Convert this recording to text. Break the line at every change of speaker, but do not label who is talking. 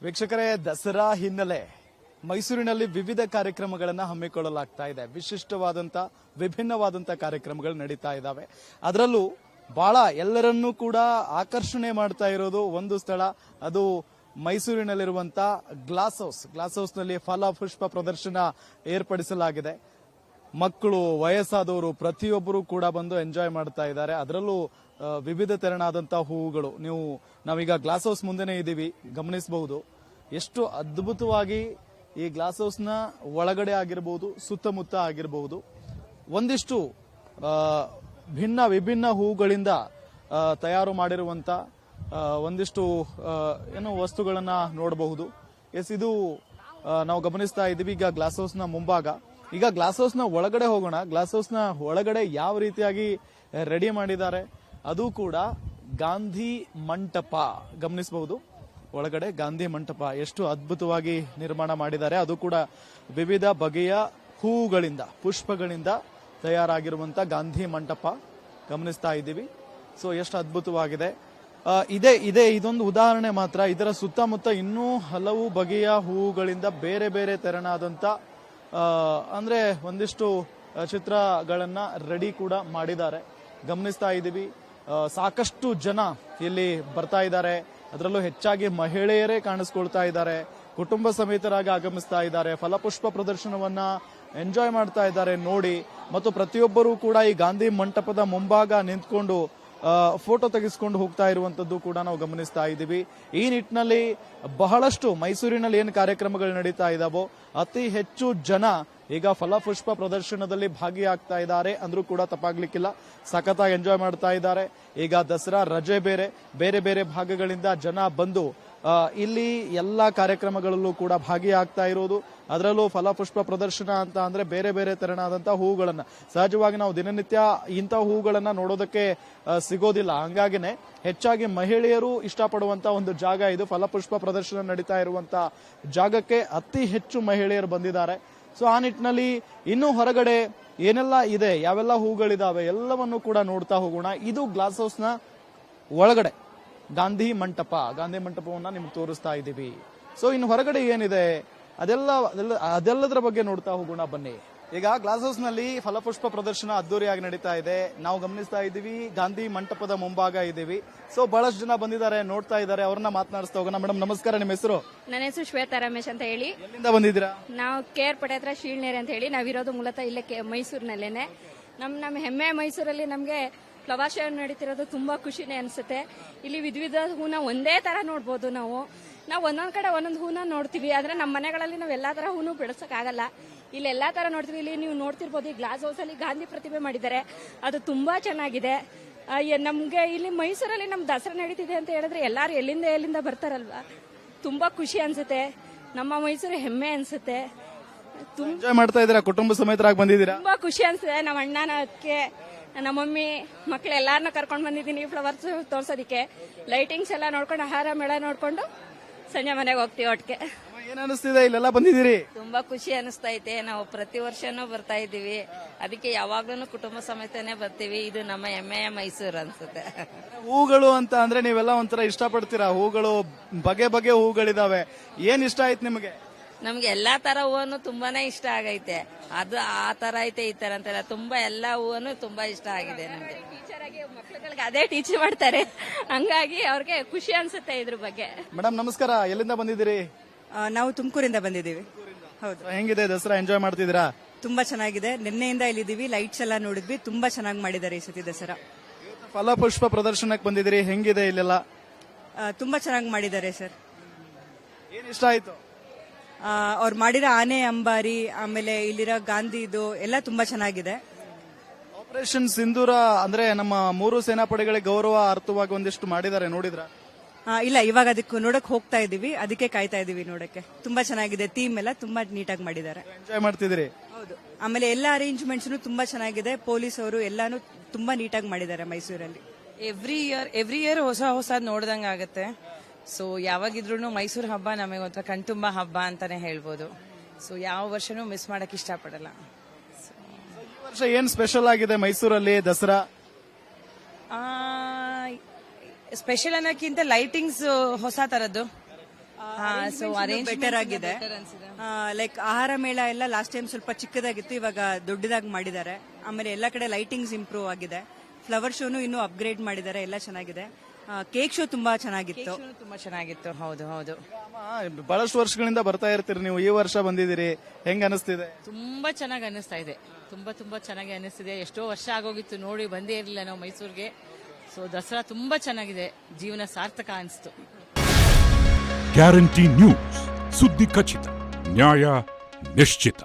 ವೀಕ್ಷಕರೇ, ದಸರಾ ಹಿನ್ನೆಲೆ ಮೈಸೂರಿನಲ್ಲಿ ವಿವಿಧ ಕಾರ್ಯಕ್ರಮಗಳನ್ನು ಹಮ್ಮಿಕೊಳ್ಳಲಾಗ್ತಾ ಇದೆ. ವಿಶಿಷ್ಟವಾದಂತ ವಿಭಿನ್ನವಾದಂತ ಕಾರ್ಯಕ್ರಮಗಳು ನಡೀತಾ ಇದ್ದಾವೆ. ಅದರಲ್ಲೂ ಬಹಳ ಎಲ್ಲರನ್ನೂ ಕೂಡ ಆಕರ್ಷಣೆ ಮಾಡ್ತಾ ಇರೋದು ಒಂದು ಸ್ಥಳ, ಅದು ಮೈಸೂರಿನಲ್ಲಿರುವಂತ ಗ್ಲಾಸ್ ಹೌಸ್ ನಲ್ಲಿ ಫಲ ಪುಷ್ಪ ಪ್ರದರ್ಶನ ಏರ್ಪಡಿಸಲಾಗಿದೆ. ಮಕ್ಕಳು, ವಯಸ್ಸಾದವರು ಪ್ರತಿಯೊಬ್ಬರು ಕೂಡ ಬಂದು ಎಂಜಾಯ್ ಮಾಡ್ತಾ ಇದ್ದಾರೆ. ಅದರಲ್ಲೂ ವಿವಿಧ ತೆರನಾದಂತಹ ಹೂವುಗಳು, ನಾವೀಗ ಗ್ಲಾಸ್ ಹೌಸ್ ಮುಂದೆನೇ ಇದ್ದೀವಿ, ಗಮನಿಸಬಹುದು ಎಷ್ಟು ಅದ್ಭುತವಾಗಿ ಈ ಗ್ಲಾಸ್ ಹೌಸ್ ನ ಒಳಗಡೆ ಆಗಿರಬಹುದು, ಸುತ್ತಮುತ್ತ ಆಗಿರಬಹುದು, ಒಂದಿಷ್ಟು ವಿಭಿನ್ನ ಹೂಗಳಿಂದ ತಯಾರು ಮಾಡಿರುವಂತ ಒಂದಿಷ್ಟು ವಸ್ತುಗಳನ್ನ ನೋಡಬಹುದು. ಇದು ನಾವು ಗಮನಿಸ್ತಾ ಇದ್ದೀವಿ ಈಗ ಗ್ಲಾಸ್ ಹೌಸ್ ನ ಮುಂಭಾಗ. ಈಗ ಗ್ಲಾಸ್ ಹೌಸ್ ನ ಒಳಗಡೆ ಹೋಗೋಣ. ಗ್ಲಾಸ್ ಹೌಸ್ ನ ಒಳಗಡೆ ಯಾವ ರೀತಿಯಾಗಿ ರೆಡಿ ಮಾಡಿದ್ದಾರೆ, ಅದು ಕೂಡ ಗಾಂಧಿ ಮಂಟಪ ಗಮನಿಸಬಹುದು. ಒಳಗಡೆ ಗಾಂಧಿ ಮಂಟಪ ಎಷ್ಟು ಅದ್ಭುತವಾಗಿ ನಿರ್ಮಾಣ ಮಾಡಿದ್ದಾರೆ, ಅದು ಕೂಡ ವಿವಿಧ ಬಗೆಯ ಹೂಗಳಿಂದ, ಪುಷ್ಪಗಳಿಂದ ತಯಾರಾಗಿರುವಂತ ಗಾಂಧಿ ಮಂಟಪ ಗಮನಿಸ್ತಾ ಇದ್ದೀವಿ. ಸೊ ಎಷ್ಟು ಅದ್ಭುತವಾಗಿದೆ. ಇದೊಂದು ಉದಾಹರಣೆ ಮಾತ್ರ. ಇದರ ಸುತ್ತಮುತ್ತ ಇನ್ನೂ ಹಲವು ಬಗೆಯ ಹೂಗಳಿಂದ ಬೇರೆ ಬೇರೆ ತೆರನಾದಂತ ಅಂದ್ರೆ ಒಂದಿಷ್ಟು ಚಿತ್ರಗಳನ್ನ ರೆಡಿ ಕೂಡ ಮಾಡಿದ್ದಾರೆ, ಗಮನಿಸ್ತಾ ಇದ್ದೀವಿ. ಸಾಕಷ್ಟು ಜನ ಇಲ್ಲಿ ಬರ್ತಾ ಇದ್ದಾರೆ. ಅದರಲ್ಲೂ ಹೆಚ್ಚಾಗಿ ಮಹಿಳೆಯರೇ ಕಾಣಿಸ್ಕೊಳ್ತಾ ಇದ್ದಾರೆ. ಕುಟುಂಬ ಸಮೇತರಾಗಿ ಆಗಮಿಸ್ತಾ ಇದ್ದಾರೆ. ಫಲಪುಷ್ಪ ಪ್ರದರ್ಶನವನ್ನ ಎಂಜಾಯ್ ಮಾಡ್ತಾ ಇದ್ದಾರೆ ನೋಡಿ. ಮತ್ತು ಪ್ರತಿಯೊಬ್ಬರೂ ಕೂಡ ಈ ಗಾಂಧಿ ಮಂಟಪದ ಮುಂಭಾಗ ನಿಂತ್ಕೊಂಡು ಫೋಟೋ ತೆಗೆಸ್ಕೊಂಡು ಹೋಗ್ತಾ ಇರುವಂತದ್ದು ಕೂಡ ನಾವು ಗಮನಿಸ್ತಾ ಇದ್ದೀವಿ. ಈ ನಿಟ್ಟಿನಲ್ಲಿ ಬಹಳಷ್ಟು ಮೈಸೂರಿನಲ್ಲಿ ಏನು ಕಾರ್ಯಕ್ರಮಗಳು ನಡೀತಾ ಇದಾವೋ ಅತಿ ಹೆಚ್ಚು ಜನ ಈಗ ಫಲಪುಷ್ಪ ಪ್ರದರ್ಶನದಲ್ಲಿ ಭಾಗಿಯಾಗ್ತಾ ಇದ್ದಾರೆ ಅಂದ್ರೂ ಕೂಡ ತಪ್ಪಾಗ್ಲಿಕ್ಕಿಲ್ಲ. ಸಖತ್ತಾಗಿ ಎಂಜಾಯ್ ಮಾಡ್ತಾ ಇದ್ದಾರೆ. ಈಗ ದಸರಾ ರಜೆ ಬೇರೆ ಬೇರೆ ಭಾಗಗಳಿಂದ ಜನ ಬಂದು ಇಲ್ಲಿ ಎಲ್ಲಾ ಕಾರ್ಯಕ್ರಮಗಳಲ್ಲೂ ಕೂಡ ಭಾಗಿಯಾಗ್ತಾ ಇರೋದು. ಅದರಲ್ಲೂ ಫಲಪುಷ್ಪ ಪ್ರದರ್ಶನ ಅಂತ ಅಂದ್ರೆ ಬೇರೆ ಬೇರೆ ತೆರನಾದಂತಹ ಹೂಗಳನ್ನ ಸಹಜವಾಗಿ ನಾವು ದಿನನಿತ್ಯ ಇಂಥ ಹೂಗಳನ್ನ ನೋಡೋದಕ್ಕೆ ಸಿಗೋದಿಲ್ಲ. ಹಂಗಾಗಿನೇ ಹೆಚ್ಚಾಗಿ ಮಹಿಳೆಯರು ಇಷ್ಟಪಡುವಂತ ಒಂದು ಜಾಗ ಇದು. ಫಲಪುಷ್ಪ ಪ್ರದರ್ಶನ ನಡೀತಾ ಇರುವಂತ ಜಾಗಕ್ಕೆ ಅತಿ ಹೆಚ್ಚು ಮಹಿಳೆಯರು ಬಂದಿದ್ದಾರೆ. ಸೊ ಆ ನಿಟ್ಟಿನಲ್ಲಿ ಇನ್ನೂ ಹೊರಗಡೆ ಏನೆಲ್ಲ ಇದೆ, ಯಾವೆಲ್ಲ ಹೂಗಳಿದಾವೆ ಎಲ್ಲವನ್ನು ಕೂಡ ನೋಡ್ತಾ ಹೋಗೋಣ. ಇದು ಗ್ಲಾಸ್ ಹೌಸ್ ನ ಒಳಗಡೆ ಗಾಂಧಿ ಮಂಟಪವನ್ನ ನಿಮ್ಗೆ ತೋರಿಸ್ತಾ ಇದ್ದೀವಿ. ಸೊ ಇನ್ನು ಹೊರಗಡೆ ಏನಿದೆ ಅದೆಲ್ಲದರ ಬಗ್ಗೆ ನೋಡ್ತಾ ಹೋಗೋಣ ಬನ್ನಿ. ಈಗ ಗ್ಲಾಸ್ ಹೌಸ್ ನಲ್ಲಿ ಫಲಪುಷ್ಪ ಪ್ರದರ್ಶನ ಅದ್ದೂರಿಯಾಗಿ ನಡೀತಾ ಇದೆ. ನಾವು ಗಮನಿಸ್ತಾ ಇದ್ದೀವಿ, ಗಾಂಧಿ ಮಂಟಪದ ಮುಂಭಾಗ ಇದ್ದೀವಿ. ಸೊ ಬಹಳಷ್ಟು ಜನ ಬಂದಿದ್ದಾರೆ, ನೋಡ್ತಾ ಇದ್ದಾರೆ. ಅವ್ರನ್ನ ಮಾತನಾಡಿಸ್ತಾ ಹೋಗೋಣ. ಮೇಡಮ್ ನಮಸ್ಕಾರ, ನಿಮ್ಮ ಹೆಸರು?
ನನ್ನ ಹೆಸರು ಶ್ವೇತಾ ರಮೇಶ್ ಅಂತ ಹೇಳಿ.
ಎಲ್ಲಿಂದ ಬಂದಿದ್ದೀರಾ?
ನಾವು ಕೇರ್ ಪಡೆ ಹತ್ರ ಶೀಳ್ನೇರಿ ಅಂತ ಹೇಳಿ ನಾವಿರೋದು ಮೂಲತಃ ಇಲ್ಲೇ ಮೈಸೂರಿನಲ್ಲೇನೆ. ನಮ್ಮ ಹೆಮ್ಮೆ ಮೈಸೂರಲ್ಲಿ ನಮ್ಗೆ ಫ್ಲವರ್ ಶೋ ನಡೀತಿರೋದು ತುಂಬಾ ಖುಷಿನೇ ಅನ್ಸುತ್ತೆ. ಇಲ್ಲಿ ವಿಧ ಹೂನ ಒಂದೇ ತರ ನೋಡ್ಬೋದು. ನಾವು ಒಂದೊಂದ್ ಕಡೆ ಒಂದೊಂದು ಹೂನ ನೋಡ್ತೀವಿ, ಆದ್ರೆ ನಮ್ಮ ಮನೆಗಳಲ್ಲಿ ನಾವು ಎಲ್ಲಾ ತರ ಹೂನು ಬೆಳೆಸಕ್ ಆಗಲ್ಲ. ಇಲ್ಲಿ ಎಲ್ಲಾ ತರ ನೋಡ್ತೀವಿ. ಇಲ್ಲಿ ನೀವು ನೋಡ್ತಿರ್ಬೋದು, ಈ ಗ್ಲಾಸ್ ಹೌಸ್ ಅಲ್ಲಿ ಗಾಂಧಿ ಪ್ರತಿಮೆ ಮಾಡಿದ್ದಾರೆ, ಅದು ತುಂಬಾ ಚೆನ್ನಾಗಿದೆ. ನಮ್ಗೆ ಇಲ್ಲಿ ಮೈಸೂರಲ್ಲಿ ನಮ್ ದಸರಾ ನಡೀತಿದೆ ಅಂತ ಹೇಳಿದ್ರೆ ಎಲ್ಲಾರು ಎಲ್ಲಿಂದ ಬರ್ತಾರಲ್ವಾ, ತುಂಬಾ ಖುಷಿ ಅನ್ಸುತ್ತೆ. ನಮ್ಮ ಮೈಸೂರು ಹೆಮ್ಮೆ ಅನ್ಸುತ್ತೆ.
ಎಂಜಾಯ್ ಮಾಡ್ತಾ ಇದ್ದೀರಾ? ಕುಟುಂಬ ಸಮೇತರಾಗಿ ಬಂದಿದ್ದೀರಾ?
ತುಂಬಾ ಖುಷಿ ಅನ್ಸುತ್ತೆ. ನಮ್ಮ ಅಣ್ಣನ ಅದಕ್ಕೆ ನಮ್ಮ ಮಮ್ಮಿ ಮಕ್ಳು ಎಲ್ಲಾರನ್ನ ಕರ್ಕೊಂಡು ಬಂದಿದ್ದೀನಿ ಫ್ಲವರ್ಸ್ ತೋರ್ಸೋದಿಕ್ಕೆ. ಲೈಟಿಂಗ್ಸ್ ಎಲ್ಲ ನೋಡ್ಕೊಂಡು, ಆಹಾರ ಮೇಳ ನೋಡ್ಕೊಂಡು ಸಂಜೆ ಮನೆಗೆ ಹೋಗ್ತೀವಿ ಒಟ್ಟಿಗೆ.
ಏನ್ ಅನಿಸ್ತಿದೆ ಇಲ್ಲೆಲ್ಲ ಬಂದಿದ್ದೀರಿ?
ತುಂಬಾ ಖುಷಿ ಅನಿಸ್ತಾ ಐತೆ. ನಾವು ಪ್ರತಿ ವರ್ಷನೂ ಬರ್ತಾ ಇದ್ದೀವಿ, ಅದಕ್ಕೆ ಯಾವಾಗ್ಲೂ ಕುಟುಂಬ ಸಮೇತನೇ ಬರ್ತೀವಿ. ಇದು ನಮ್ಮ ಹೆಮ್ಮೆಯ ಮೈಸೂರು ಅನ್ಸುತ್ತೆ.
ಹೂಗಳು ಅಂತ ಅಂದ್ರೆ ನೀವೆಲ್ಲ ಒಂಥರ ಇಷ್ಟಪಡ್ತೀರಾ? ಹೂಗಳು ಬಗೆ ಬಗೆ ಹೂಗಳಿದಾವೆ, ಏನ್ ಇಷ್ಟ ಆಯ್ತು ನಿಮಗೆ?
ನಮ್ಗೆ ಎಲ್ಲಾ ತರ ಹೂವನ್ನು ತುಂಬಾನೇ ಇಷ್ಟ ಆಗೈತೆ. ಅದು ಆ ತರ ಐತೆ ಈ ತರ ಅಂತೆಲ್ಲ ತುಂಬಾ ಎಲ್ಲಾ ಹೂವನ್ನು ತುಂಬಾ ಇಷ್ಟ ಆಗಿದೆ ನಮ್ಗೆ.
ಟೀಚರ್ ಆಗಿ ಮಕ್ಳುಗಳಿಗೆ ಅದೇ ಟೀಚ್ ಮಾಡ್ತಾರೆ, ಹಂಗಾಗಿ ಅವ್ರಿಗೆ ಖುಷಿ ಅನ್ಸುತ್ತೆ ಇದ್ರ ಬಗ್ಗೆ.
ಮೇಡಮ್ ನಮಸ್ಕಾರ, ಎಲ್ಲಿಂದ ಬಂದಿದ್ದೀರಿ?
ನಾವು ತುಮಕೂರಿಂದ ಬಂದಿದ್ದೀವಿ. ಹೌದು.
ಹೆಂಗಿದೆ ದಸರಾ? ಎಂಜಾಯ್ ಮಾಡ್ತಿದ್ದೀರಾ?
ತುಂಬಾ ಚೆನ್ನಾಗಿದೆ. ನಿನ್ನೆಯಿಂದ ಇಲ್ಲಿದ್ದೀವಿ, ಲೈಟ್ಸ್ ಎಲ್ಲ ನೋಡಿದ್ವಿ, ತುಂಬಾ ಚೆನ್ನಾಗಿ ಮಾಡಿದ್ದಾರೆ ಈ ಸತಿ ದಸರಾ.
ಫಲಪುಷ್ಪ ಪ್ರದರ್ಶನಕ್ಕೆ ಬಂದಿದ್ದೀರಿ, ಹೆಂಗಿದೆ ಇಲ್ಲೆಲ್ಲ?
ತುಂಬಾ ಚೆನ್ನಾಗಿ ಮಾಡಿದ್ದಾರೆ ಸರ್.
ಏನ್ ಇಷ್ಟ ಆಯ್ತು?
ಅವ್ರು ಮಾಡಿರೋ ಆನೆ ಅಂಬಾರಿ, ಆಮೇಲೆ ಇಲ್ಲಿರೋ ಗಾಂಧಿದು ಎಲ್ಲ ತುಂಬಾ ಚೆನ್ನಾಗಿದೆ.
ಆಪರೇಷನ್ ಸಿಂಧೂರ ಅಂದ್ರೆ ನಮ್ಮ ಮೂರು ಸೇನಾಪಡೆಗಳಿಗೆ ಗೌರವ ಅರ್ಥವಾಗಿ ಒಂದಿಷ್ಟು ಮಾಡಿದ್ದಾರೆ, ನೋಡಿದ್ರ?
ಇಲ್ಲ, ಇವಾಗ ಅದಕ್ಕೆ ನೋಡಕ್ ಹೋಗ್ತಾ ಇದೀವಿ, ಅದಕ್ಕೆ ಕಾಯ್ತಾ ಇದೀವಿ ನೋಡಕ್ಕೆ. ತುಂಬಾ ಚೆನ್ನಾಗಿದೆ. ಥೀಮ್ ಎಲ್ಲ ತುಂಬಾ ನೀಟಾಗಿ ಮಾಡಿದ್ದಾರೆ.
ಎಂಜಾಯ್ ಮಾಡ್ತಿದ್ದೀರಿ?
ಹೌದು. ಆಮೇಲೆ ಎಲ್ಲ ಅರೇಂಜ್ಮೆಂಟ್ಸ್ ತುಂಬಾ ಚೆನ್ನಾಗಿದೆ. ಪೊಲೀಸ್ ಅವರು ಎಲ್ಲಾನು ತುಂಬಾ ನೀಟಾಗಿ ಮಾಡಿದ್ದಾರೆ ಮೈಸೂರಲ್ಲಿ.
ಎವ್ರಿ ಇಯರ್ ಹೊಸ ನೋಡ್ದಂಗ ಆಗತ್ತೆ. ಸೊ ಯಾವಾಗಿದ್ರು ಮೈಸೂರು ಹಬ್ಬ ನಮಗೆ ಒಂಥರ ಕಣ್ತುಂಬ ಹಬ್ಬ ಅಂತಾನೆ ಹೇಳ್ಬೋದು. ಸೊ ಯಾವ ವರ್ಷನೂ ಮಿಸ್ ಮಾಡಕ್ ಇಷ್ಟಪಡಲ್ಲ.
ಈ ವರ್ಷ ಏನ್ ಸ್ಪೆಷಲ್ ಆಗಿದೆ ಮೈಸೂರಲ್ಲಿ ದಸರಾ?
ಸ್ಪೆಷಲ್ ಅನ್ನೋಕ್ಕಿಂತ ಲೈಟಿಂಗ್ಸ್ ಹೊಸ ತರದ್ದು, ಸೊ ಅರೇಂಜ್
ಬೆಟರ್ ಆಗಿದೆ. ಲೈಕ್ ಆಹಾರ ಮೇಳ ಎಲ್ಲ ಲಾಸ್ಟ್ ಟೈಮ್ ಸ್ವಲ್ಪ ಚಿಕ್ಕದಾಗಿತ್ತು, ಇವಾಗ ದೊಡ್ಡದಾಗಿ ಮಾಡಿದ್ದಾರೆ. ಆಮೇಲೆ ಎಲ್ಲ ಕಡೆ ಲೈಟಿಂಗ್ಸ್ ಇಂಪ್ರೂವ್ ಆಗಿದೆ. ಫ್ಲವರ್ ಶೋನು ಇನ್ನೂ ಅಪ್ಗ್ರೇಡ್ ಮಾಡಿದ್ದಾರೆ, ಎಲ್ಲ ಚೆನ್ನಾಗಿದೆ. ಕೇಕ್ ಶೋ ತುಂಬಾ ಚೆನ್ನಾಗಿತ್ತು.
ತುಂಬಾ ಚೆನ್ನಾಗಿತ್ತು. ಹೌದು ಹೌದು.
ಬಹಳಷ್ಟು ವರ್ಷಗಳಿಂದ ಬರ್ತಾ ಇರ್ತೀರಿ ನೀವು, ಈ ವರ್ಷ ಬಂದಿದ್ದೀರಿ, ಹೆಂಗ್ ಅನಿಸ್ತಿದೆ?
ತುಂಬಾ ಚೆನ್ನಾಗಿ ಅನಿಸ್ತಾ ಇದೆ. ತುಂಬಾ ಚೆನ್ನಾಗಿ ಅನಿಸ್ತಿದೆ. ಎಷ್ಟೋ ವರ್ಷ ಆಗೋಗಿತ್ತು ನೋಡಿ, ಬಂದೇ ಇರಲಿಲ್ಲ ನಾವು ಮೈಸೂರಿಗೆ. ಸೊ ದಸರಾ ತುಂಬಾ ಚೆನ್ನಾಗಿದೆ, ಜೀವನ ಸಾರ್ಥಕ ಅನಿಸ್ತು.
ಗ್ಯಾರಂಟಿ ನ್ಯೂಸ್, ಸುದ್ದಿ ಖಚಿತ, ನ್ಯಾಯ ನಿಶ್ಚಿತ.